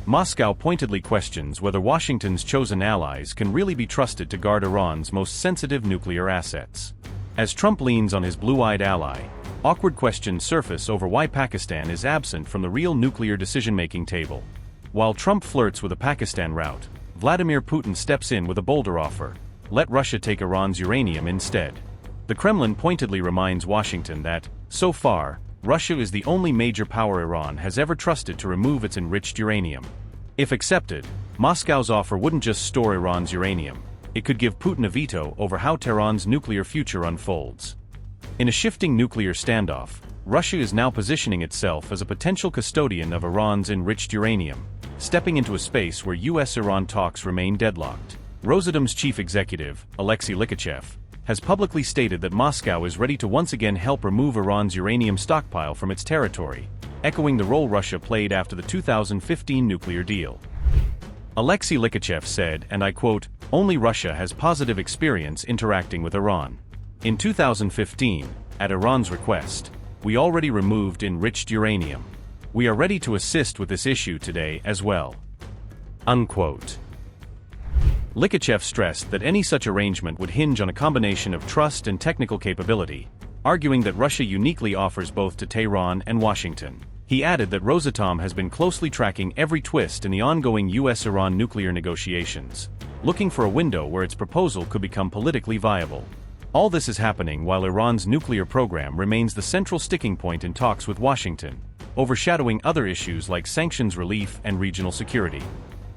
Moscow pointedly questions whether Washington's chosen allies can really be trusted to guard Iran's most sensitive nuclear assets. As Trump leans on his blue-eyed ally, awkward questions surface over why Pakistan is absent from the real nuclear decision-making table. While Trump flirts with a Pakistan route, Vladimir Putin steps in with a bolder offer: let Russia take Iran's uranium instead. The Kremlin pointedly reminds Washington that, so far, Russia is the only major power Iran has ever trusted to remove its enriched uranium. If accepted, Moscow's offer wouldn't just store Iran's uranium, it could give Putin a veto over how Tehran's nuclear future unfolds. In a shifting nuclear standoff, Russia is now positioning itself as a potential custodian of Iran's enriched uranium, stepping into a space where US-Iran talks remain deadlocked. Rosatom's chief executive, Aleksey Likhachev, has publicly stated that Moscow is ready to once again help remove Iran's uranium stockpile from its territory, echoing the role Russia played after the 2015 nuclear deal. Aleksey Likhachev said, and I quote, "Only Russia has positive experience interacting with Iran. In 2015, at Iran's request, we already removed enriched uranium. We are ready to assist with this issue today as well." Unquote. Likhachev stressed that any such arrangement would hinge on a combination of trust and technical capability, arguing that Russia uniquely offers both to Tehran and Washington. He added that Rosatom has been closely tracking every twist in the ongoing US-Iran nuclear negotiations, looking for a window where its proposal could become politically viable. All this is happening while Iran's nuclear program remains the central sticking point in talks with Washington, overshadowing other issues like sanctions relief and regional security.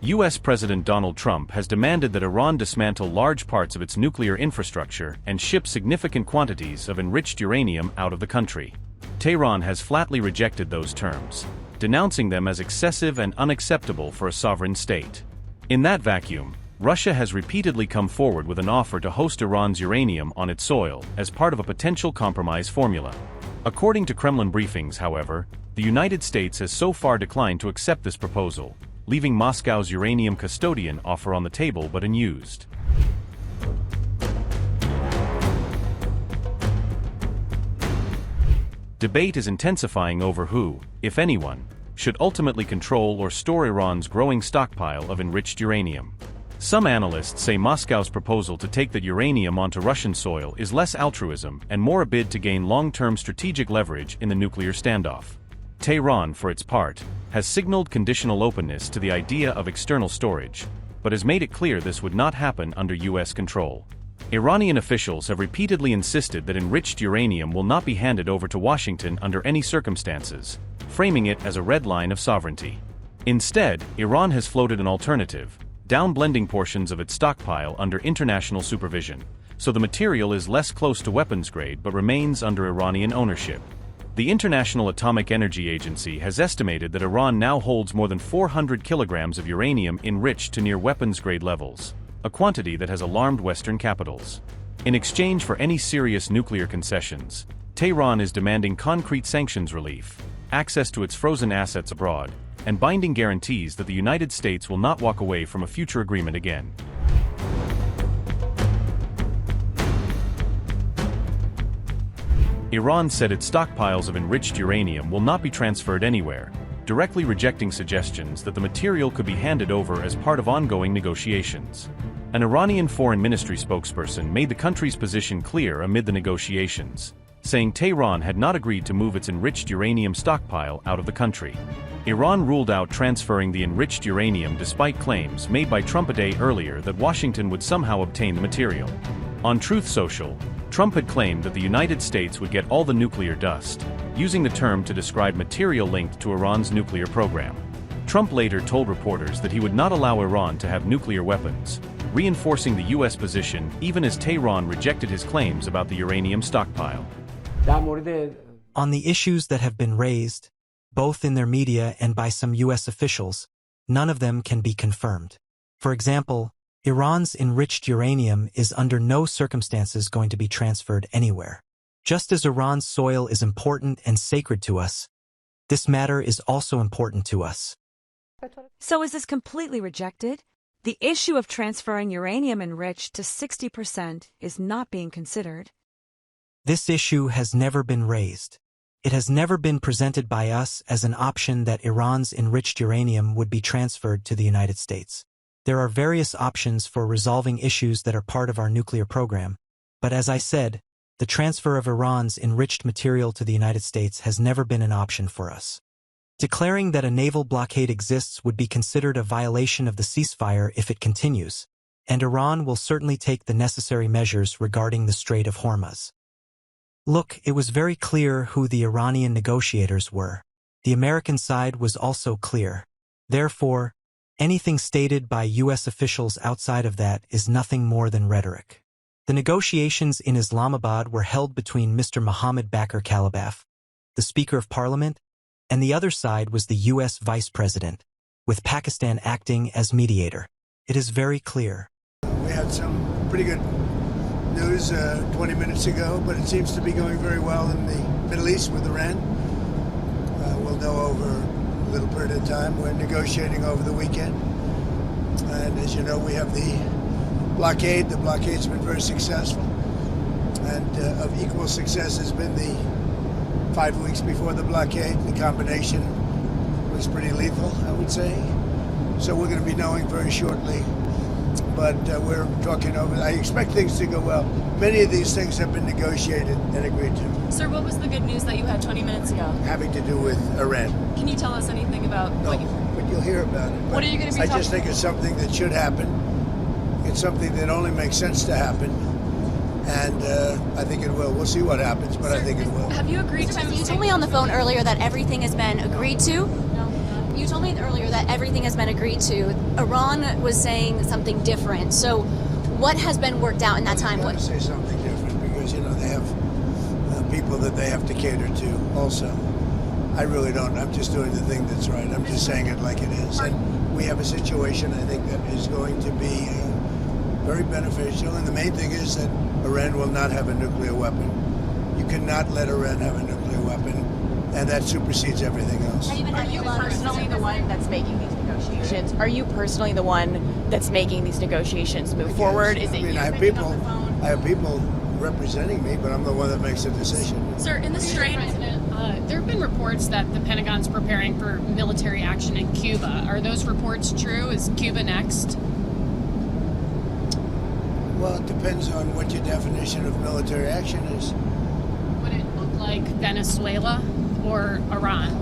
US President Donald Trump has demanded that Iran dismantle large parts of its nuclear infrastructure and ship significant quantities of enriched uranium out of the country. Tehran has flatly rejected those terms, denouncing them as excessive and unacceptable for a sovereign state. In that vacuum, Russia has repeatedly come forward with an offer to host Iran's uranium on its soil as part of a potential compromise formula. According to Kremlin briefings, however, the United States has so far declined to accept this proposal, leaving Moscow's uranium custodian offer on the table but unused. Debate is intensifying over who, if anyone, should ultimately control or store Iran's growing stockpile of enriched uranium. Some analysts say Moscow's proposal to take that uranium onto Russian soil is less altruism and more a bid to gain long-term strategic leverage in the nuclear standoff. Tehran, for its part, has signaled conditional openness to the idea of external storage, but has made it clear this would not happen under US control. Iranian officials have repeatedly insisted that enriched uranium will not be handed over to Washington under any circumstances, framing it as a red line of sovereignty. Instead, Iran has floated an alternative, downblending portions of its stockpile under international supervision, so the material is less close to weapons grade but remains under Iranian ownership. The International Atomic Energy Agency has estimated that Iran now holds more than 400 kilograms of uranium enriched to near weapons-grade levels, a quantity that has alarmed Western capitals. In exchange for any serious nuclear concessions, Tehran is demanding concrete sanctions relief, access to its frozen assets abroad, and binding guarantees that the United States will not walk away from a future agreement again. Iran said its stockpiles of enriched uranium will not be transferred anywhere, directly rejecting suggestions that the material could be handed over as part of ongoing negotiations. An Iranian foreign ministry spokesperson made the country's position clear amid the negotiations, saying Tehran had not agreed to move its enriched uranium stockpile out of the country. Iran ruled out transferring the enriched uranium despite claims made by Trump a day earlier that Washington would somehow obtain the material. On Truth Social, Trump had claimed that the United States would get all the nuclear dust, using the term to describe material linked to Iran's nuclear program. Trump later told reporters that he would not allow Iran to have nuclear weapons, reinforcing the U.S. position even as Tehran rejected his claims about the uranium stockpile. On the issues that have been raised, both in their media and by some U.S. officials, none of them can be confirmed. For example, Iran's enriched uranium is under no circumstances going to be transferred anywhere. Just as Iran's soil is important and sacred to us, this matter is also important to us. So is this completely rejected? The issue of transferring uranium enriched to 60% is not being considered. This issue has never been raised. It has never been presented by us as an option that Iran's enriched uranium would be transferred to the United States. There are various options for resolving issues that are part of our nuclear program, but as I said, the transfer of Iran's enriched material to the United States has never been an option for us. Declaring that a naval blockade exists would be considered a violation of the ceasefire if it continues, and Iran will certainly take the necessary measures regarding the Strait of Hormuz. Look, it was very clear who the Iranian negotiators were. The American side was also clear. Therefore, anything stated by U.S. officials outside of that is nothing more than rhetoric. The negotiations in Islamabad were held between Mr. Mohammad Bakr Kalibaf, the Speaker of Parliament, and the other side was the U.S. Vice President, with Pakistan acting as mediator. It is very clear. We had some pretty good news 20 minutes ago, but it seems to be going very well in the Middle East with Iran. We'll know over a little period of time. We're negotiating over the weekend. And as you know, we have the blockade. The blockade's been very successful. And of equal success has been the 5 weeks before the blockade. The combination was pretty lethal, I would say. So we're going to be knowing very shortly. But we're talking over. I expect things to go well. Many of these things have been negotiated and agreed to. Sir, what was the good news that you had 20 minutes ago? Having to do with Iran. Can you tell us anything about No, but you'll hear about it. What are you going to be I talking just think it's something that should happen. It's something that only makes sense to happen. And I think it will. We'll see what happens, but Sir, I think it will. Have you agreed to... You told me on the phone earlier that everything has been agreed to. You told me earlier that everything has been agreed to. Iran was saying something different. So what has been worked out in that time? They want to say something different because, you know, they have people that they have to cater to also. I really don't. I'm just doing the thing that's right. I'm just saying it like it is. And we have a situation, I think, that is going to be very beneficial. And the main thing is that Iran will not have a nuclear weapon. You cannot let Iran have a nuclear weapon. And that supersedes everything else. Are you personally the one that's making these negotiations? Are you personally the one that's making these negotiations move forward? Is it you I have picking people. up the phone? I have people representing me, but I'm the one that makes the decision. Sir, in the Strait, there have been reports that the Pentagon's preparing for military action in Cuba. Are those reports true? Is Cuba next? Well, it depends on what your definition of military action is. Would it look like Venezuela or Iran?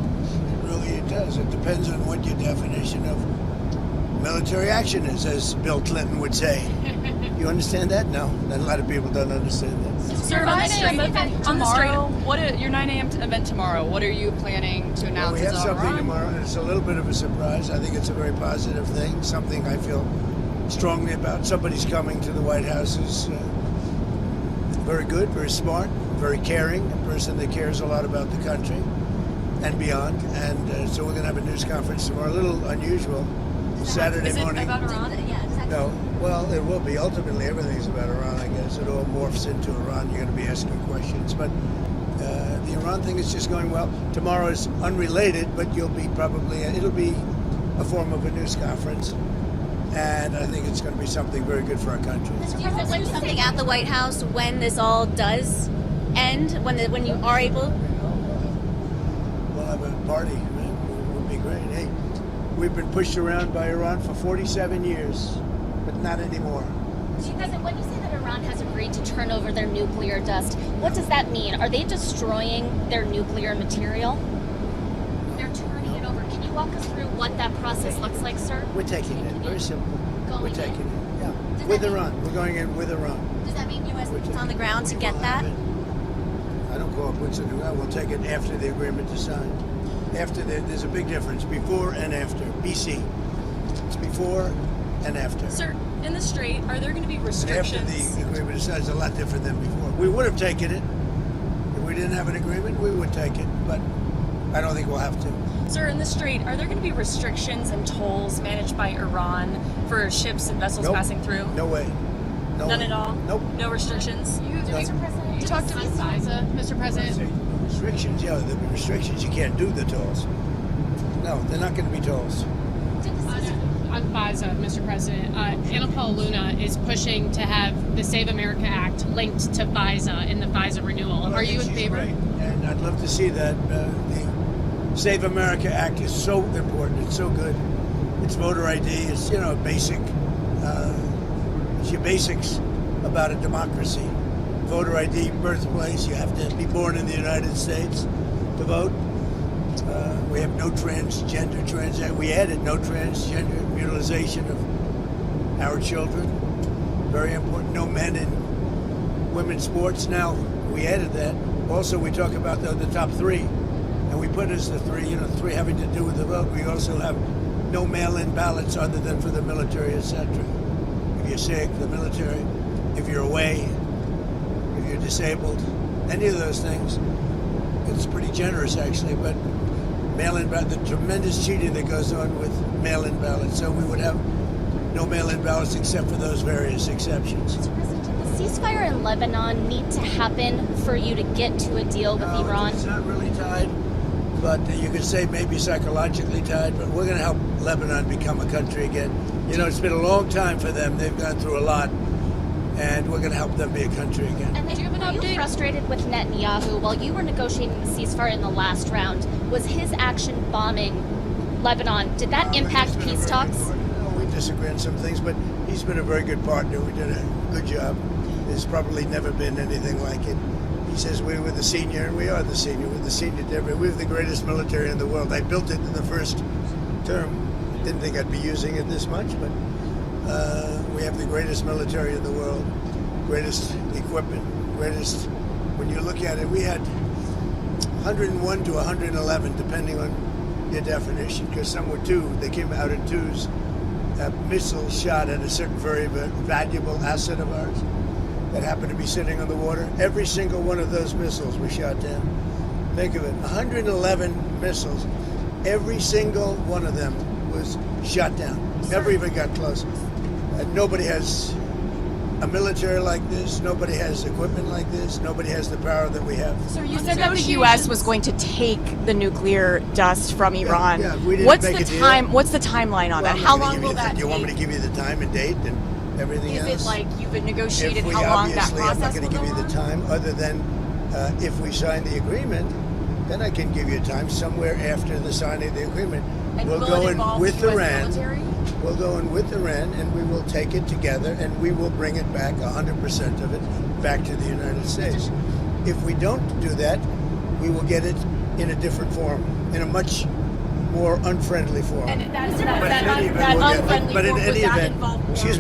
It does. It depends on what your definition of military action is, as Bill Clinton would say. You understand that? No, a lot of people don't understand that. Sir, on the Strait, your 9 a.m. event tomorrow, what are you planning to announce? We have something tomorrow, and it's a little bit of a surprise. I think it's a very positive thing, something I feel strongly about. Somebody's coming to the White House who's very good, very smart, very caring, a person that cares a lot about the country and beyond. And so we're going to have a news conference tomorrow, a little unusual. Saturday morning. About Iran? Yeah, exactly. No, well, it will be. Ultimately, everything's about Iran, I guess. It all morphs into Iran. You're going to be asking questions. But the Iran thing is just going well. Tomorrow is unrelated, but it'll be a form of a news conference. And I think it's going to be something very good for our country. Do you hope like something at the White House when this all does end, when you are able? We'll have a party. It would be great. Hey, we've been pushed around by Iran for 47 years, but not anymore. Mr. President, when you say that Iran has agreed to turn over their nuclear dust, what does that mean? Are they destroying their nuclear material? They're turning it over. Can you walk us through what that process looks like, sir? We're taking it. Very simple. We're taking it. Yeah. Does With that Iran. We're going in with Iran. Does that mean U.S. boots on the ground to get that? I don't call it boots on the ground. We'll take it after the agreement is signed. There's a big difference. Before and after. BC. It's before and after. Sir, in the Strait, are there going to be And restrictions? after the agreement is signed, it's a lot different than before. We would have taken it. If we didn't have an agreement, we would take it. But I don't think we'll have to. Sir, in the Strait, are there going to be restrictions and tolls managed by Iran for ships and vessels Nope. passing through? No way. No None way. at all? Nope. No restrictions? You talked to Mr. President. Restrictions, yeah, there'll be restrictions. You can't do the tolls. No, they're not going to be tolls. FISA, Mr. President. Anna Paula Luna is pushing to have the Save America Act linked to FISA in the FISA renewal. Well, Are you in she's favor? great, and I'd love to see that. The Save America Act is so important. It's so good. It's voter ID. It's basic. It's your basics about a democracy. Voter ID, birthplace. You have to be born in the United States to vote. We have no transgender. We added no transgender mutilization of our children. Very important. No men in women's sports. Now we added that. Also, we talk about the top three, and we put as the three. Three having to do with the vote. We also have no mail-in ballots other than for the military, etc. If you're sick, the military. If you're away, if you're disabled, any of those things. It's pretty generous, actually, but mail-in ballot, the tremendous cheating that goes on with mail-in ballots. So we would have no mail-in ballots except for those various exceptions. Mr. President, did the ceasefire in Lebanon need to happen for you to get to a deal with Iran? It's not really tied, but you could say maybe psychologically tied, but we're going to help Lebanon become a country again. It's been a long time for them. They've gone through a lot, and we're going to help them be a country again. And then, were you frustrated with Netanyahu while you were negotiating the ceasefire in the last round? Was his action bombing Lebanon, did that impact peace talks? We disagree on some things, but he's been a very good partner. We did a good job. There's probably never been anything like it. He says we were the senior, and we are the senior. We're the senior to everybody. We have the greatest military in the world. I built it in the first term. Didn't think I'd be using it this much, but we have the greatest military in the world, greatest equipment, greatest. When you look at it, we had 101 to 111, depending on your definition, because some were two. They came out in twos. Missiles shot at a certain very valuable asset of ours that happened to be sitting on the water. Every single one of those missiles we shot down. Think of it, 111 missiles. Every single one of them was shot down. Never even got close. Nobody has a military like this. Nobody has equipment like this. Nobody has the power that we have. So you said that the U.S. was going to take the nuclear dust from Iran. Yeah, we didn't What's make the a deal. time? What's the timeline on that? How long will that take? Do you want me to give you the time and date and everything else? Is it like you've negotiated If we how long that obviously, I'm not process going will to give go you the on? time, other than if we sign the agreement, then I can give you a time somewhere after the signing of the agreement. And we'll will go it in involve with the US Iran. military? We'll go in with Iran, and we will take it together, and we will bring it back, 100% of it, back to the United States. If we don't do that, we will get it in a different form, in a much more unfriendly form. And that But in unfriendly any form, would that event, involve more excuse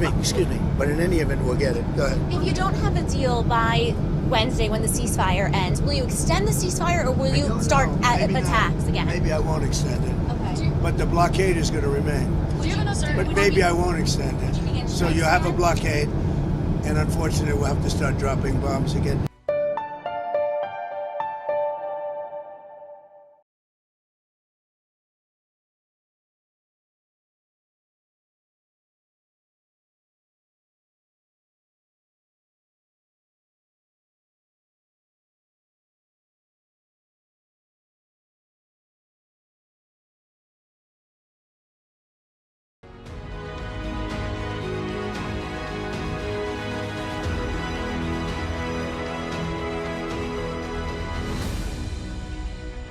me. But in any event, we'll get it. Go ahead. If you don't have a deal by Wednesday when the ceasefire ends, will you extend the ceasefire or will I you don't start know. Maybe not. attacks again? Maybe I won't extend it. Okay. But the blockade is going to remain. But maybe I won't extend it. So you have a blockade, and unfortunately we'll have to start dropping bombs again.